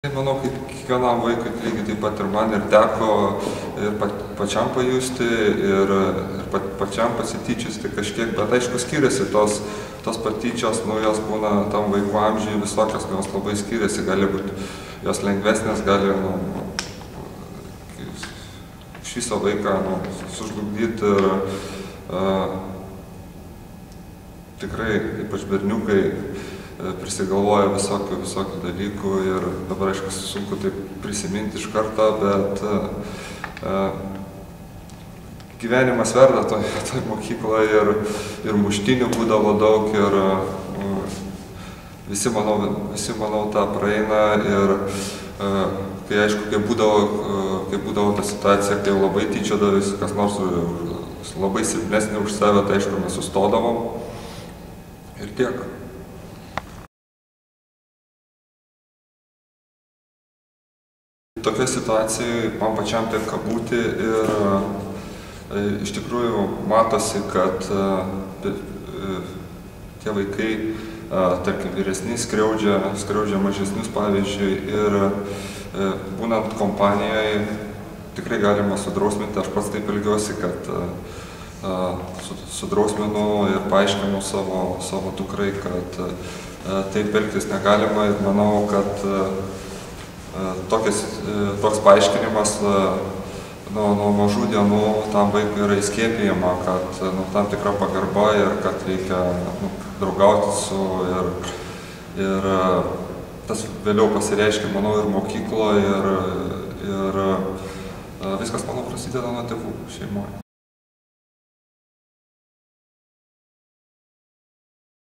Manau, kaip kiekvienam vaikui lygiai taip pat ir man ir teko ir pačiam pajusti ir pačiam pasityčiusti kažkiek, bet aišku skiriasi tos patyčios, jos būna tam vaikų amžiui visokios, jos labai skiriasi, gali būti jos lengvesnės, gali iš viso vaiką sužlugdyti ir tikrai, ypač berniukai, prisigalvoja visokių dalykų ir dabar, aišku, sunku taip prisiminti iš karto, bet gyvenimas verda toj mokykloje ir muštinių būdavo daug ir visi, manau, tą praeina ir kai, aišku, kai būdavo ta situacija, kai labai tyčiodavosi kas nors labai silpnesnį už save, tai aišku, mes sustodavom ir tiek. Tokia situacija man pačiam tenka būti ir iš tikrųjų matosi, kad tie vaikai, tarkim, vyresni skriaudžia mažesnius, pavyzdžiui, ir būnant kompanijoje tikrai galima sudrausminti. Aš pats taip elgiuosi, kad sudrausminu ir paaiškinu savo dukrai, kad taip elgtis negalima ir manau, kad toks paaiškinimas nuo mažų dienų tam vaikui yra įskiepijama, kad tam tikra pagarba ir kad reikia draugauti su ir tas vėliau pasireiškia, manau, ir mokykloje ir viskas, manau, prasideda nuo tėvų šeimoje.